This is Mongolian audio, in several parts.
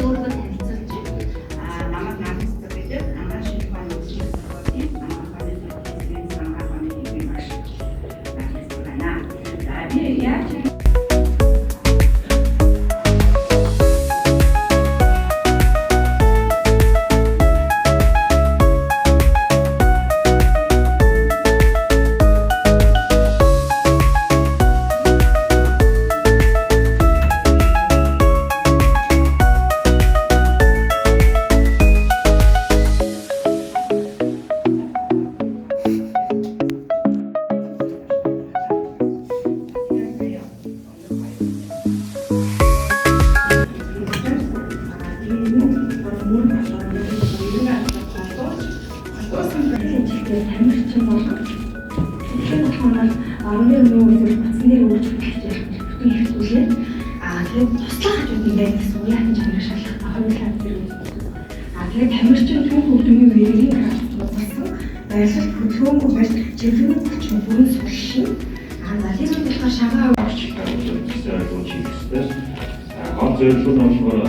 өөрийгөө танилцуулж намайг наадмаар гэдэг намайг шинжлэх ухааны үзэл сургуулийн намайг ухааны сангааны хэлбэрийн багш байна. Би яаж тамирчин болов. Тэгэхээр манай орны нүүрс бацны үүрэг гэж хэлсэн. Тэгээд туслах хажууд ингээд сууян чанар шалгах хоёулаа зэрэг. Тэгээд тамирчин түүх хөгжмийн үеийн болсон. Баярлал хөдөлгөөнгүй байж чиглэлүүд ч бүрэн сулшин. Залын болохоор шагаа өгч хийхдээ хот зөвлөл нь болохоор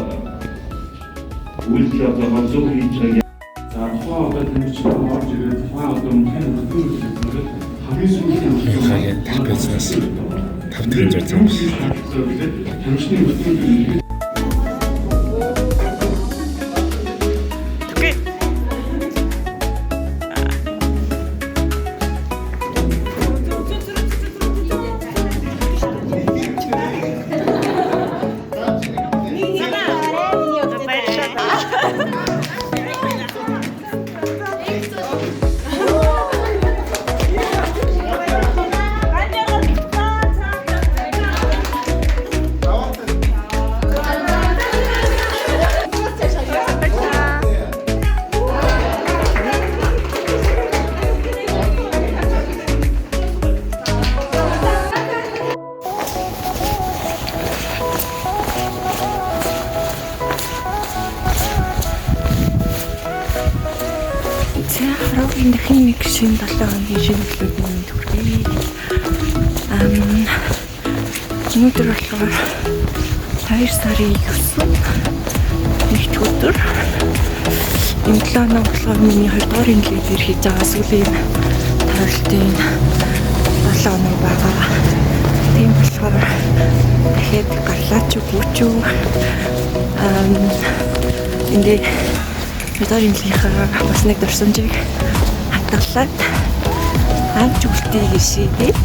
үйлдэл одоо зөв хийж байгаа. За тухайн одоо тамирчин орж ирээд тухайн одоо мөн хөдөлгөөн хамгийн сүүлийн талбайцнаас 5 дахин зорьсон юм шиг. Тамирчны хөдөлгөөн Хараагийн дахин нэг шинэ 7 хоногийн шинэлүүд нь төргий. Өнөөдөр болохоор 2 сарын 9 нэгд өдөр. Энэ 7 хоног болохоор миний 2 дугаар инглигээр хийж байгаа сүүлийн тойролтын 7 хоног байгаа. Тийм болохоор дахиад гарлаач өгөөч. Эндээ Өдөр инглийнхаа бас нэг дурсамжийг хатгалаад авч үлдэхийг шийдээд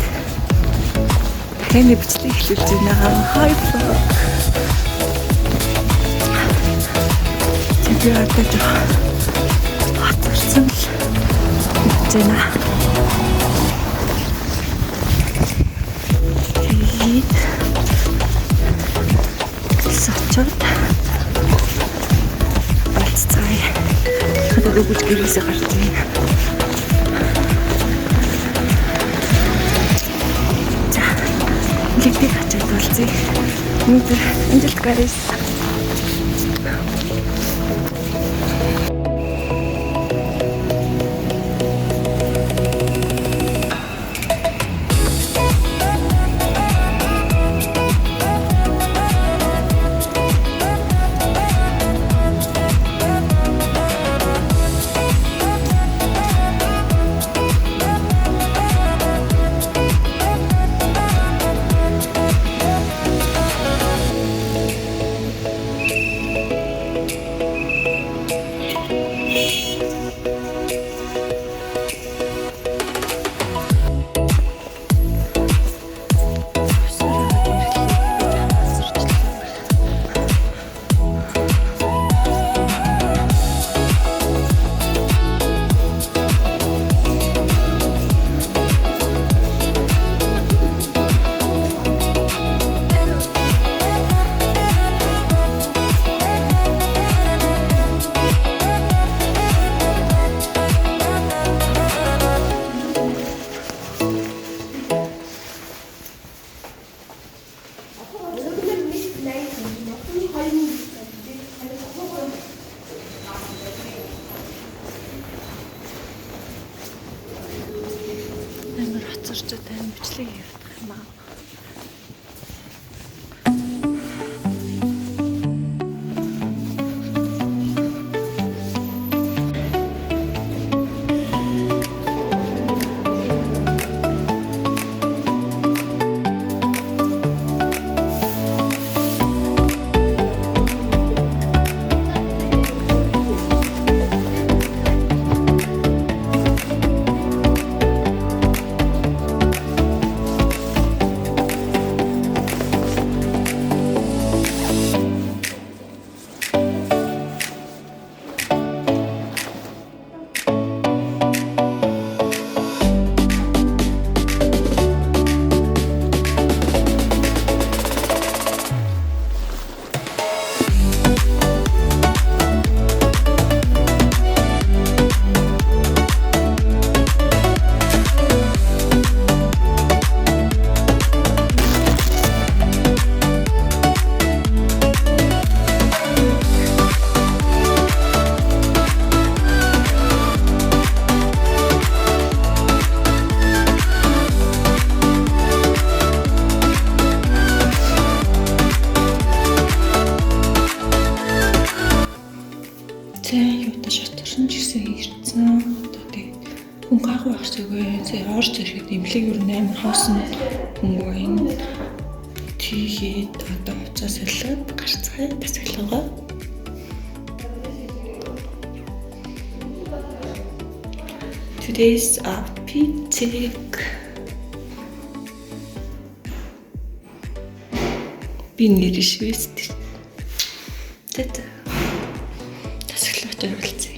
дахин бичлэг эхлүүлж байна. Хайпа. Би одоо хатгалсан л байна. Тэгээд сочод өгч гэрээсээ гарч байна. За, лигдэг хачаад болцъя. Өнөөдөр Анжелик гарис. Хоцорчод тань бичлэг явуулах юм аа. Цай юутай шатарсан ч гэсэн ирсэн. Одоо тийм хүн гайгүй байх чигээ. Цай орж ирэхэд имлэг юу нээр хоосон хүн байна. Тэгээд одоо уцаа солиод гарцгаая тасаглаагаа. Today's outfit. Би нэрш вэст. Тэт. Тасаглаач оруулцъя.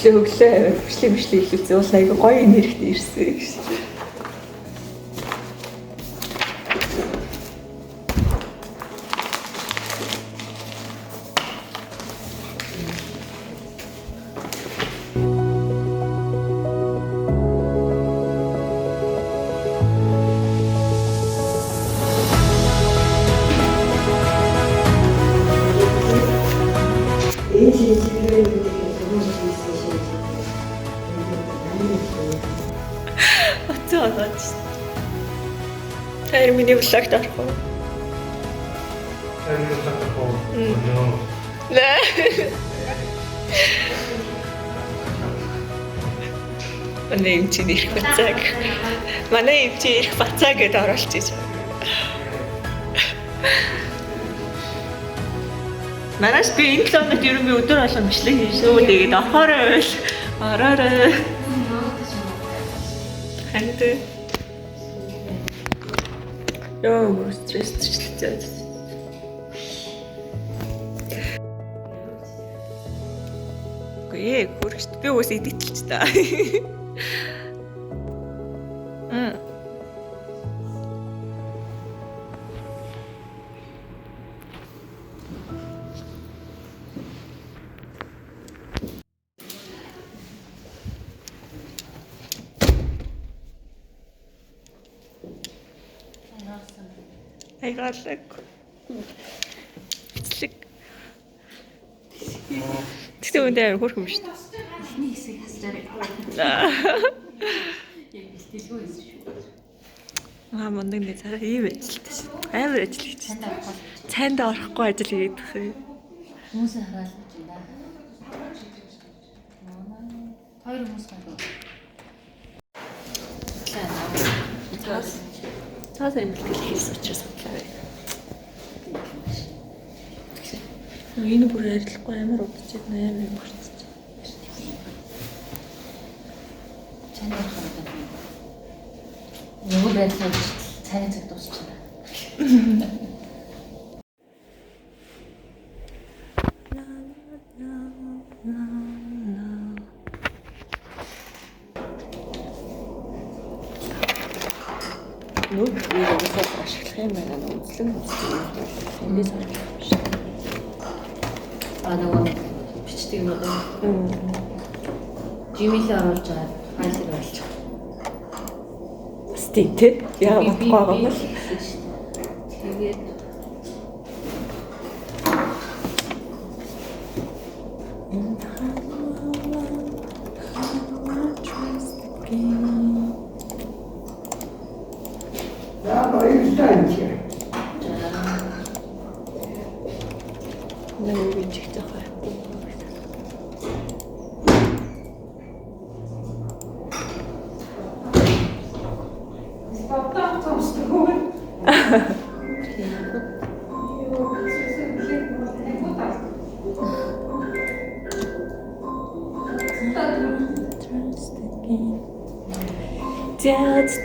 Өглөө бичлэг хэлүүлсэн бол айгүй гоё нэрхт ирсэн гэж. Тэр миний блог даарах уу? Манай юм чинь ирэх бацааг. Манай юм чинь ирэх бацаа гэдээ оруулж ийж. Манайс би энэ 7 хоногт ерөн би өдөр болгон бичлэг хийшөө. Тэгээд ороорой. Хант. Ёо, стресстэй. Гээ, хүрч би уус идэлч та. Айгаалаг. Эцлэг. Тэгтээ үндэ амар хөрх юм шүү дээ. Эхний хэсэг хасчаарай. Яг бэлтгэлгүй байсан шүү. Мундаг нэг цараа ийм ажилттай шүү. Амар ажиллагч. Цайнд орохгүй ажил хийдэг юм. Хүмүүсээ хараад байж байна. Хоёр хүмүүс гадаа. Цаас юм бэлтгэл хийсэн учраас бодлоо. Энэ бүр арилахгүй амар удаж байна амар юм болчихсон. Чанд хараад байна. Нөгөө байдлаар цайны цаг дуусчихна. Нүд вирусыг ашиглах юм байна. Үзлэн эндээс харах юм шиг. Нөгөө бичдэг юм уу? Gmail-ээр оруулж байгаа файлыг оруулж. Стик те яа баггүй юм. Тэгээд Нэг юм чих зохио.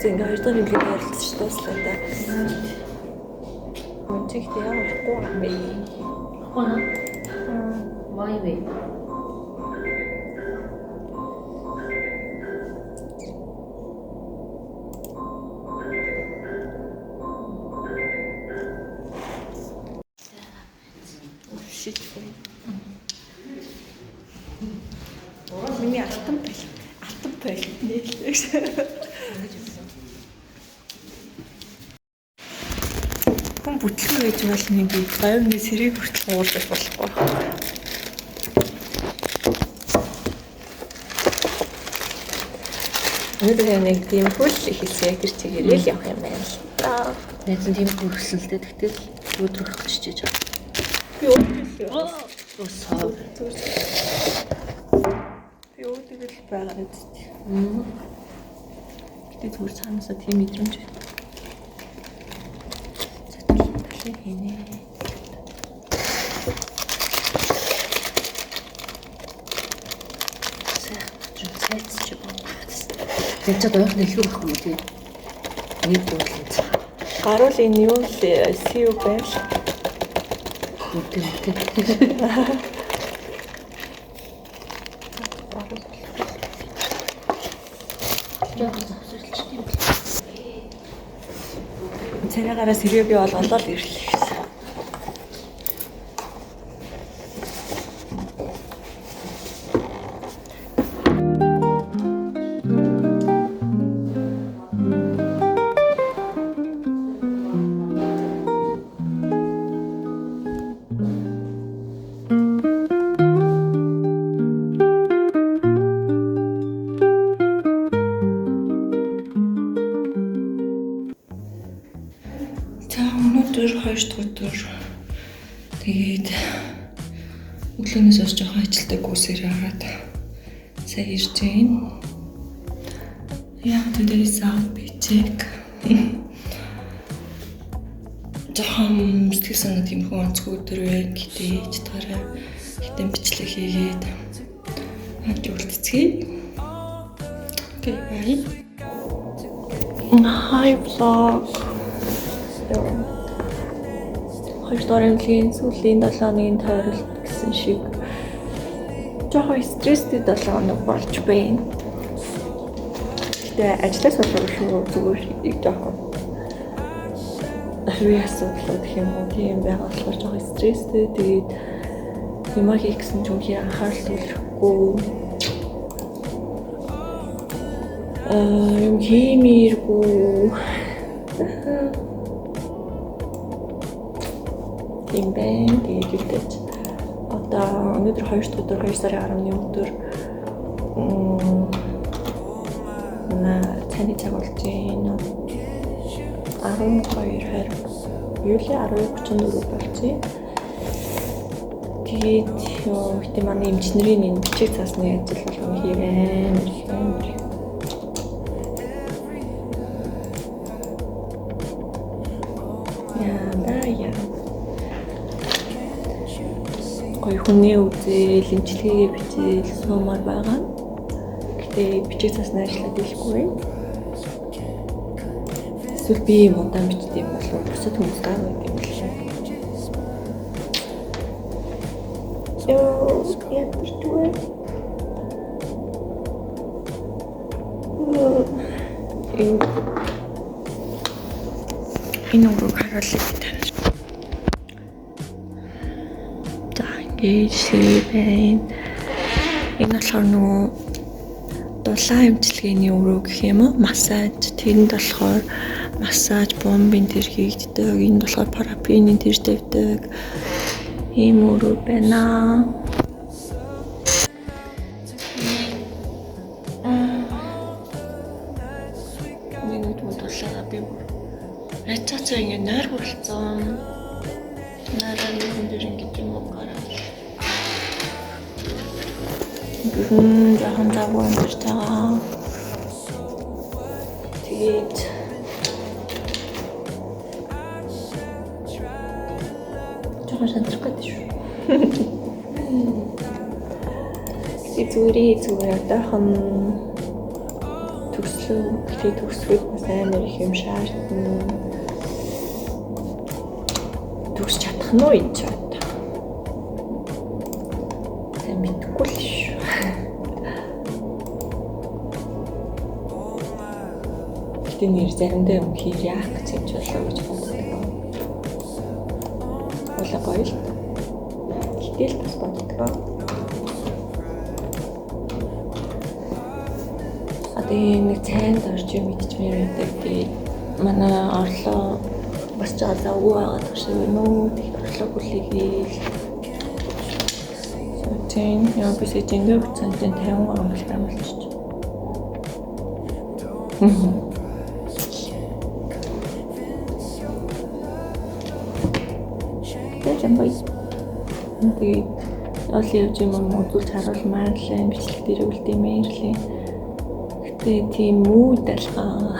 Зин хоёрдоо нэглэг ярилцж дуслаа да. Үнцэгт яа болохгүй юм бэ? хоноо май вэ. Shit. Миний алтан байл. Алтан байл. Нийлж. Хүн бүтлгүй байж бол нэг говьны сэрийг хүртэл уулзах болохгүй. Өнөөдөр нэг тийм хөл ихэлсэн яг тэр чигээрээ л явах юм байна л да. Найз нь тийм хөрсөлтэй тэгтэл өдрөх чичээж байгаа. Би өөдөө Өсөө. би өөдөө л байгаа үстэй. Гэтэ зүгээр цаанаасаа тийм мэдрэмж байна. Сэтгэл хийнэ. Цайц ч байна. Тэг чад оох нэлгүй байх юм уу тийм. Нэг дуулаад. Гаруул энэ юу л CU байл. Царайгаараа сэргээ би бол олоод ирлээ гэсэн. Өнөөдөр 2 дахь өдөр тэгээд өглөөнөөс хойш жоохон ажилтдаг үсээр хараад сайн ирж байна. Yeah, today is our paycheck. Жоохон сэтгэл санаа тиймэрхүү онцгой өдөр байна. Гэтэ чадвараа хитэн бичлэг хийгээд хаач үлдцгээе. Okay, bye. Hi vlog. Хоёр дахь эмнэлгийн сүүлийн 7 хоногийн тойролт гэсэн шиг жоохон стресстэй 7 хоног болж байна. Тэгээ ажлаас болов шүү зүгээр их жоохон хэрвээ асуудлууд гэх юм уу тийм байгаа болохоор жоохон стресстэй. Тэгээд юм хийх гэсэн ч үнхээр анхаарал төвлөрөхгүй. Юм хиймээргүй. юм байна. Тэгээд үүдэж одоо өнөөдөр 2 дахь өдөр 2 сарын 10-ны өдөр цайны цаг болж байна. 12:20 Юулийн 12:34 болчихъя. Тэгээд ихтэй манай эмчнэрийн энэ бичиг цаасны ажил болгоно хийвэн. Яа. Гой хүний үзэл, эмчилгээгээ бичээл суумаар байгаа. Гэтэ бичиг цаасны ажиллаад хэлэхгүй. Эсвэл би удаан бичдэг юм болов бусад хүмүүс гайгүй юм биш. Ятэрчгүй. Энэ ураг харуулъя гэдэг. За ингэж байна. Энэ болохоор нөгөө дулаан эмчилгээний өрөө гэх юм уу? Массаж. Тэрэнд болохоор массаж, бомбын тэр хийгддэг. Энд болохоор парапинийн тэр тавьдаг. Ийм өрөө байна. Минут дулаага би рецацаа ингэ нойр болцсон. Нараа нэг ингэж юм уу гараад. Захан завгүй амтаа. Тэгээд шантрах шүү. Зүгээр одоохон төгсгөл бас амар их юм шаардна. Төгсч чадах нь уу энэ ч одоо. Сайн мэдгүй л шүү. Гэтэ нэр заримдаа юм хийх яах гэж болов гэж боддог. Улаа гоё л. Гэтэл бас боддог. Одоо нэг цайнд орж юм идчихмээр байдаг. Тэгээд манай орлоо бас ч завгүй байгаа гэж юм уу? Тэгээд орлоо хүлээгээл. Сэтэн яа би сэтэнгээ бүцэнтэй 50 грамм болчих. Жамбай. Тэгээд ол явж юм үзүүлж харуулмаар л бичлэг дээр үлдэмээр л. Гэтэ тийм үү далгаа.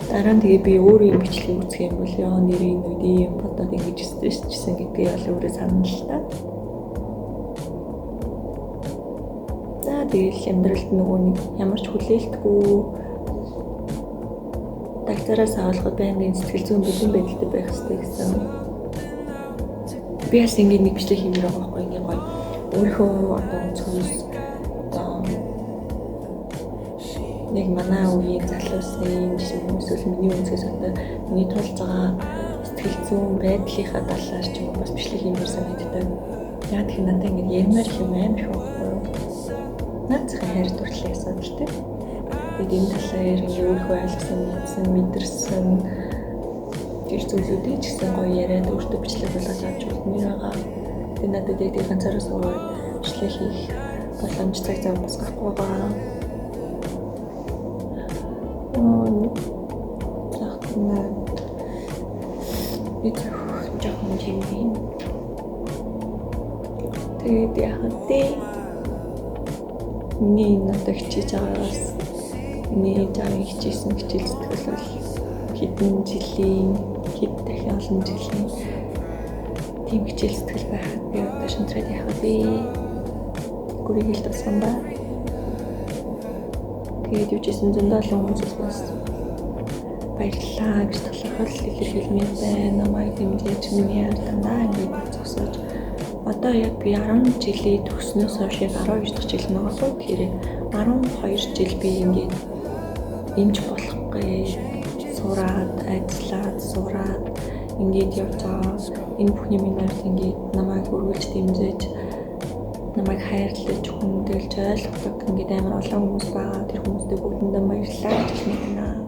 Дараа нь тэгээ би өөрийн бичлэг үзэх юм бол яа нэрийн үеийн бодоод ингэж стрессчсэн гэдгийг бол өөрөө санана л та. За тэгэл амьдралд нөгөө нэг ямар ч хүлээлтгүй дагтараас авалгад байнгын сэтгэл зүйн бүлээн байдалтай байх хэрэгтэй гэсэн. Би бас ингэ нэг бичлэг хиймээр байгаа байхгүй ингэ гоё. Өөрийнхөө одоо цогц одоо нэг манай үеийн залуусны эсвэл миний үнсээс одоо миний тулж байгаа сэтгэл зүйн байдлынхаа талаар ч юм уу бас бичлэг хиймээр санагддаг. Яг тийм надад ингэ ярмаар их юм амар их байна. Нацхан хайр дурлалын асуудалтай. Тэгээд энэ талаар өөрийнхөө ойлгосон, мэдэрсэн тэр зүйлүүдийг ч гэсэн гоё яриад өөртөө бичлэг болгож авч үлдмээр байгаа. Тэгээд надад яг ганцаараа суугаад бичлэг хийх боломж цаг зав бас гарахгүй байгаа. Захтнаа би жоохон жимийн. Тэгээд яг тэ миний надад хичээж байгаагаас миний жаагийн хичээсэн хичээл сэтгэл бол хэдэн жилийн хэд дахин олон жилийн тийм хичээл сэтгэл байхад би одоо шантраад яхаа би гүрийг л тасан ба. Тэгээд юужсэн зөндөө олон хүмүүс бас баярлалаа гэж талархал илэрхийлмээр байна. Намайг дэмжиж миний ардандаа ингэж зогсож одоо яг би 10 жилийн төгснөөс хойш 12 дахь жил байгаа хөө. Тэгэхээр 12 жил би ингэж эмч болох гэж сураад, ажиллаад, ингэж явж байгаа. Энэ бүхний минь ард ингэж намайг өргөлж дэмжиж, намайг хайрлаж, хүмүүдэлж ойлгодог ингэж амар олон хүмүүс байгаа. Тэр хүмүүстээ бүгдэндээ баярлалаа гэж хэлмээр байна.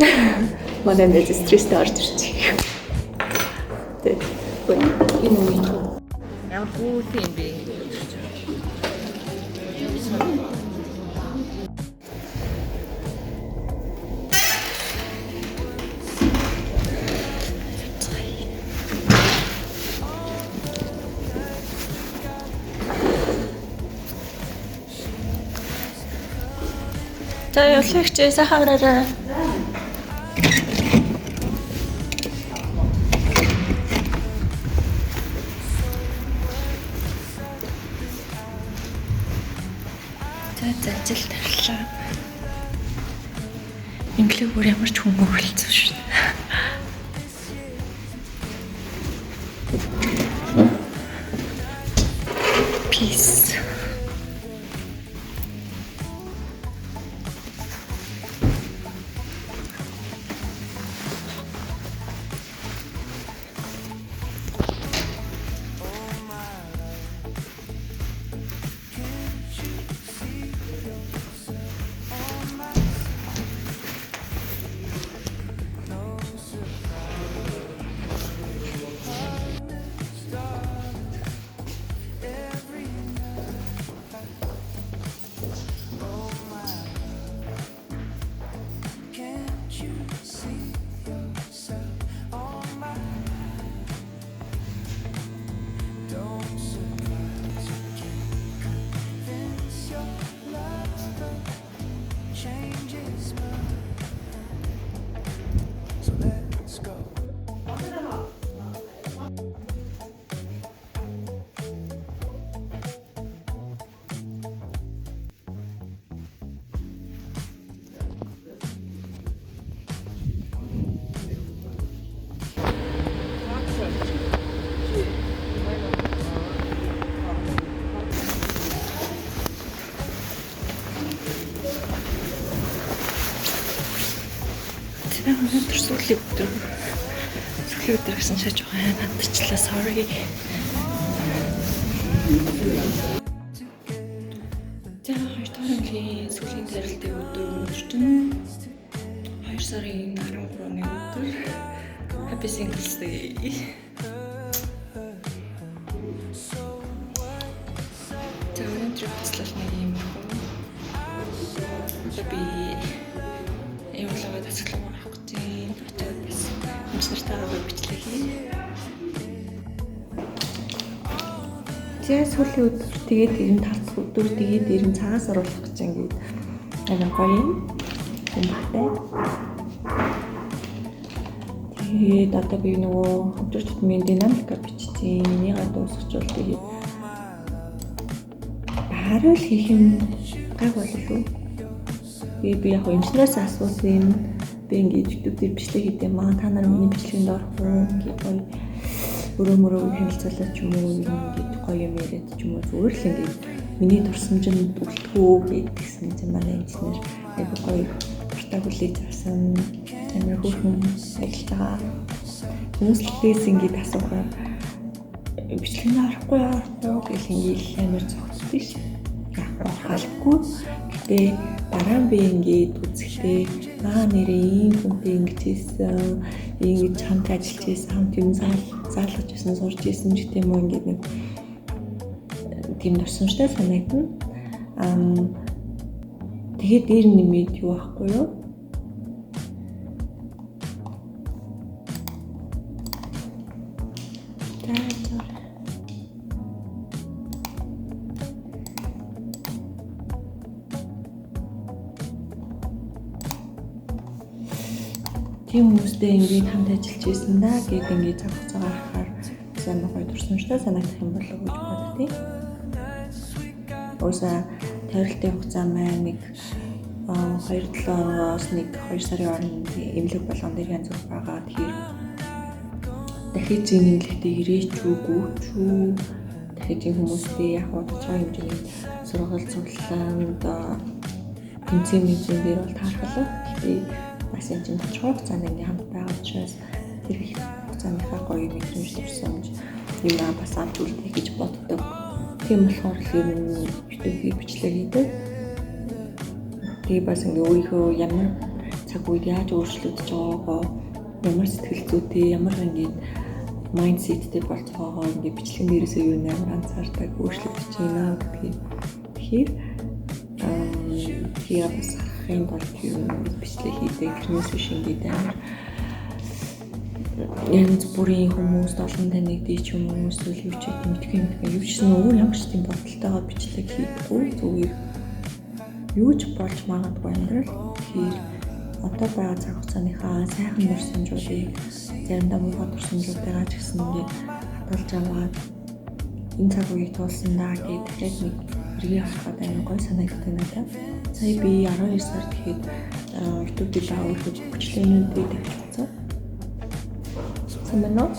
Манай нэг стресстэй орж ирчих. Тэг. Энэ үед ямар хүүтэй юм бэ? За явлагч сайхан хараарай. За ажил тарлаа. Инглиг бүр ямар ч хүн өгөлцөв шүү дээ. Peace. Өнөөдөр сүүлийн өдөр гэсэн шаж байгаа надчлаа sorry. За хоёрдугаар сүүлийн тарилтын өдөр өнөртөн 2 сарын 13-ны өдөр Happy Singles Day. За өнөөдөр буцлал нэг юм байна. Би явуулаад асуулт авах гэж амжилттай бичлэг хий. За сүүлийн өдөр тэгээд ирэн талцх өдөр тэгээд ирэн цагаас оруулах гэж ингээд амар гоё юм багтай. Тэгээд одоо би нөгөө өдөр тутмын динамика бичсэн. Энийгээ дуусгачвал тэгээд хариул хийх юм гайг болов. Би яг инженероос асуусан. Би ингээд YouTube дээр бичлэг хийдэг маа. Та нар миний бичлэгэнд орох уу? Ингээд өрөө хэмэлцүүлээд ч юм уу ингээд гоё юм яриад ч юм уу зүгээр л ингээд миний дурсамжинд үлдэхүү гэдгсэн юм манай инженер айгу гоё дуртай хүлээж авсан. Амар хөөрхөн ажиллагаа. Хүмүүс л бис ингээд асуухаар бичлэгэнд орохгүй гэх ингээд амар зогсдог ш. Яг орхалгүй. Гэтэ дараа нь би ингээд үзэхдээ нэрээ ийм хүнтэй ингэж хийсэн, ингэж хамт ажиллаж хийсэн, хамт юм заалгаж хийсэн, сурж хийсэн ч гэдэм үү ингээд нэг тийм дурсамжтай санагдана. Тэгээд дээр нэмээд юу ахгүй юу? Тийм хүмүүстэй ингээд хамт ажиллаж байсан да гэдэг ингээд цаг хугацаагаар харахаар сайн гоё дурсамжтай санагдах юм болов уу гэж боддتي. Уусаа тарилтын хугацаа маань нэг 2-7 оноос нэг 2 сарын орнд эмнэлэг болгон дээр янз бүр байгаа. Тэгэхээр дахиж зин эмнэлэгтээ ирээч үгүй ч үү. Дахиж хүмүүстэй яг тодорхой хэмжээний сургалт цуглаанд тэмцээн дээр бол таархалаа. Тэгэхээр бас энэ чинь тодорхой хугацаанд ингээм хамт байгаа учраас тэр их хугацааныхаа гоё мэдрэмж төрсөнж юм бас амт үлдэх гэж боддог. Тийм болохоор ер нь YouTube бичлэг хийдэг. Тэгээ бас ингээ өөрийнхөө ямар цаг үед яаж өөрчлөгдөж байгаагаа, ямар сэтгэл зүйтэй, ямар ингээд майндсеттэй болж байгаагаа ингээд бичлэгэн дээрээсээ юу нээр анзаардаг, өөрчлөгдөж байна гэдгийг. Тэгэхээр бас харахын тулд юу бичлэг хийдэг, тэрнээс биш ингээд амар янз бүрийн хүмүүс олон танигдчих юм уу, эсвэл юу ч мэдгүй юу ч өөр ямар ч тийм бодолтойгоо бичлэг хийдэггүй. Зүгээр юу ч болж магадгүй амьдрал. Тэгэхээр одоо байгаа цаг хугацааныхаа сайхан дурсамжуудыг заримдаа муухай дурсамжуудыгаа ч гэсэн ингээд хадгалж аваад энэ цаг үеийг туулсандаа гэж дахиад нэг хэрэг авахад амар гой санагддаг надад. Сая би 12 сард тэгэхэд YouTube дээр өөрөөр бичлэгнүүдийг тавьчихсан. Самано аль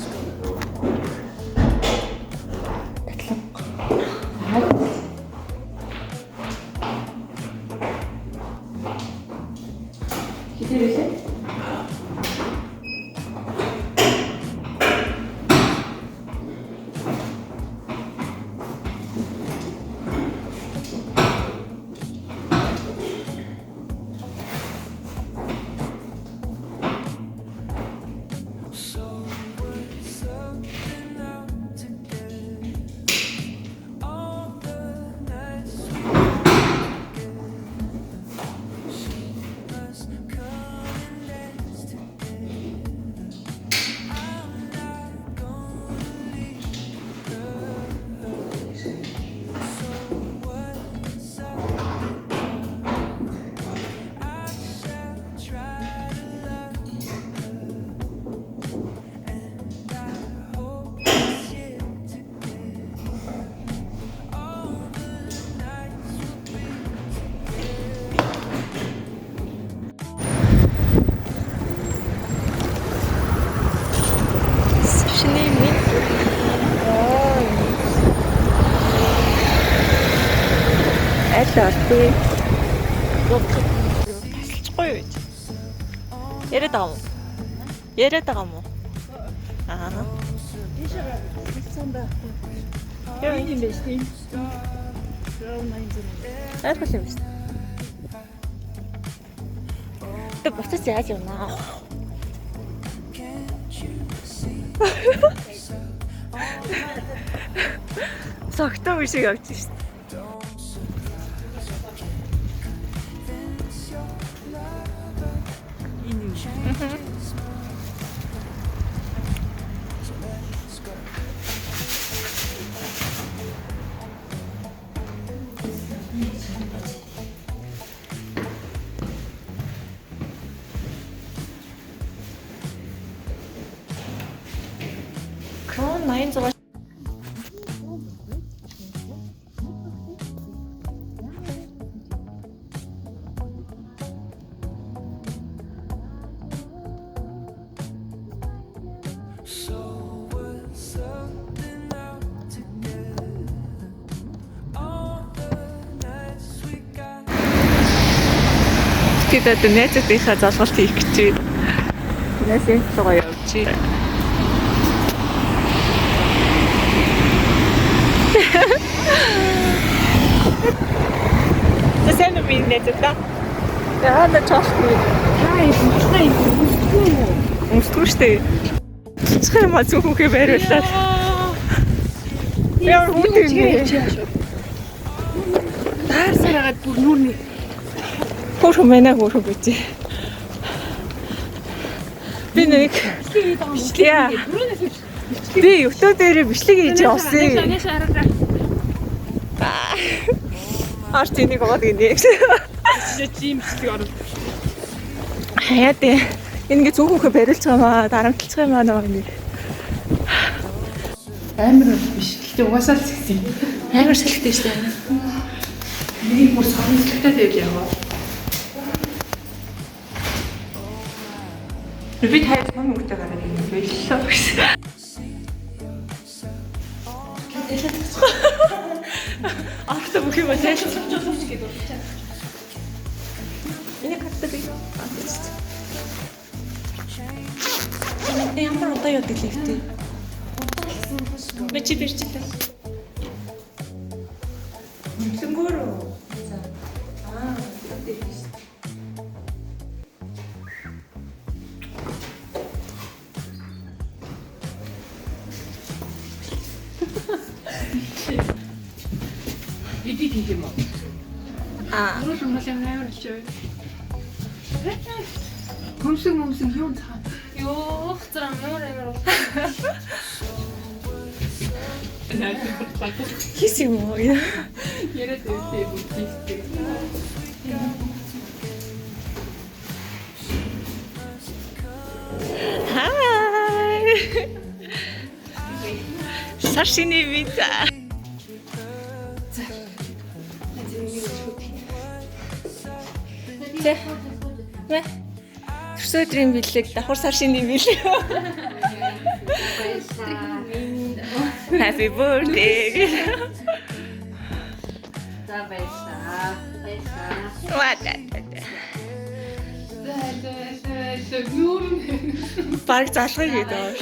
тасалчихгүй юу? Яриад байгаа юм уу? Яриад байгаа юм уу? Аа. Тийшээ хэлсэн байхгүй. Яа юм бэ? Айхал юм шүү. Тэ буцаж яаж явнаа? Согтоо биш явж шүү. Crown 9 тэгээд найзуудынхаа залгалт хийх гэж байна. Найзын цугаа явж байна. Тэсэн би найзуудаа. Яа на чашгүй. Өмсдгүй штэ. Цэцгээ маа зүгүүхээ байруулаад. Яа хүүтэй. Таарсараад бүр нүрний Хөрхөн мэнэ хөрхөн бич. Би нэг бичлэгээ. Би YouTube дээр бичлэг хийж явсан. Арт энийг аваад гинэ. чим бичлэг орно. Хаяа дээ. Ингээ зөвхөн барилцгаамаа, дарамтлцгаамаа нэг. Амар биш. Гэтэ угаасаа л згсэн. Амар сэлхтэй штэ. Нэг бүр сонирхолтой дээр яваа. Би тайз мөнгөтэй гараад ингэ байлаа гэсэн. Ахта бүх юм тайлбарлаж өгч гэдэг үү? Энэ картыг авчихсан. Энэ ямар удаа яд гэлээ. Мечи бэрчтэй. Тэнгүүр. Аа, тэгээс. би тийм юм уу? Өөрөө л бол амар болчихё. Хөмсөг юу цаа? Ёох зам амар. Хис юм уу? Яриад өгдөө бүгдийг. Хай. Саршины виза. Тэ. Мэ. Өсөөдрийн бэлэг давхар саршины бэлэг. Happy birthday. What? Баг залхыг гэдэг.